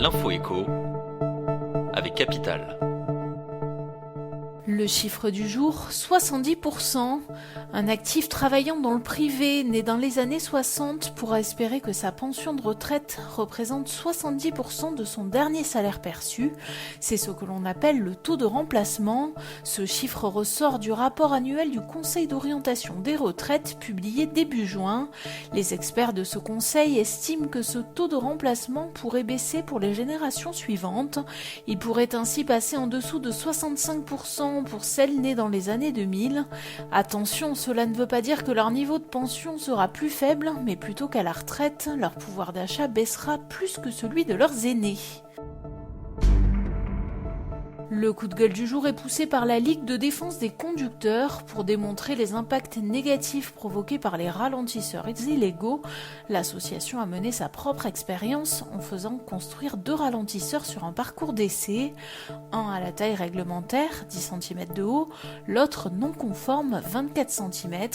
L'info écho avec Capital. Le chiffre du jour, 70%. Un actif travaillant dans le privé, né dans les années 60, pourra espérer que sa pension de retraite représente 70% de son dernier salaire perçu. C'est ce que l'on appelle le taux de remplacement. Ce chiffre ressort du rapport annuel du Conseil d'orientation des retraites publié début juin. Les experts de ce conseil estiment que ce taux de remplacement pourrait baisser pour les générations suivantes. Il pourrait ainsi passer en dessous de 65% pour celles nées dans les années 2000. Attention, cela ne veut pas dire que leur niveau de pension sera plus faible, mais plutôt qu'à la retraite, leur pouvoir d'achat baissera plus que celui de leurs aînés. Le coup de gueule du jour est poussé par la Ligue de défense des conducteurs pour démontrer les impacts négatifs provoqués par les ralentisseurs illégaux. L'association a mené sa propre expérience en faisant construire 2 ralentisseurs sur un parcours d'essai, un à la taille réglementaire, 10 cm de haut, l'autre non conforme, 24 cm.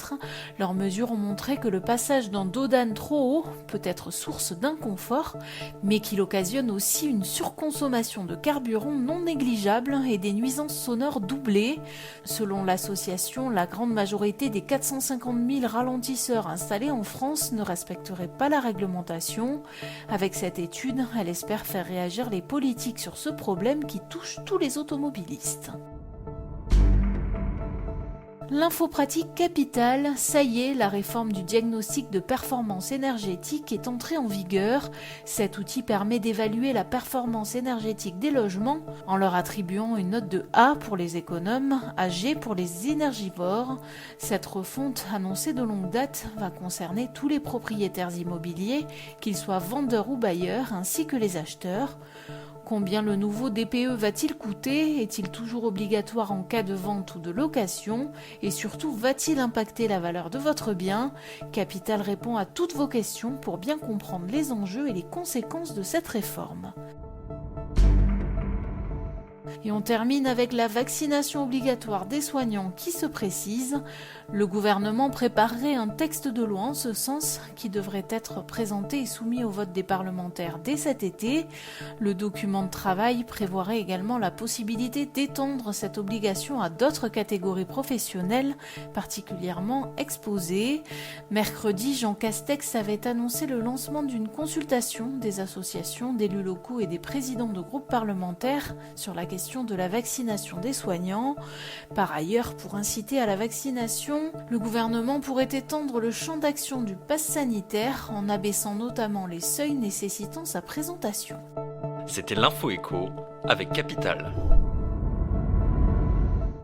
Leurs mesures ont montré que le passage d'un dos d'âne trop haut peut être source d'inconfort, mais qu'il occasionne aussi une surconsommation de carburant non négligeable et des nuisances sonores doublées. Selon l'association, la grande majorité des 450 000 ralentisseurs installés en France ne respecteraient pas la réglementation. Avec cette étude, elle espère faire réagir les politiques sur ce problème qui touche tous les automobilistes. L'info pratique Capital, ça y est, la réforme du diagnostic de performance énergétique est entrée en vigueur. Cet outil permet d'évaluer la performance énergétique des logements en leur attribuant une note de A pour les économes, à G pour les énergivores. Cette refonte, annoncée de longue date, va concerner tous les propriétaires immobiliers, qu'ils soient vendeurs ou bailleurs, ainsi que les acheteurs. Combien le nouveau DPE va-t-il coûter? Est-il toujours obligatoire en cas de vente ou de location? Et surtout, va-t-il impacter la valeur de votre bien? Capital répond à toutes vos questions pour bien comprendre les enjeux et les conséquences de cette réforme. Et on termine avec la vaccination obligatoire des soignants qui se précise. Le gouvernement préparerait un texte de loi en ce sens qui devrait être présenté et soumis au vote des parlementaires dès cet été. Le document de travail prévoirait également la possibilité d'étendre cette obligation à d'autres catégories professionnelles particulièrement exposées. Mercredi, Jean Castex avait annoncé le lancement d'une consultation des associations d'élus locaux et des présidents de groupes parlementaires sur la question de la vaccination des soignants. Par ailleurs, pour inciter à la vaccination, le gouvernement pourrait étendre le champ d'action du pass sanitaire en abaissant notamment les seuils nécessitant sa présentation. C'était l'info écho avec Capital.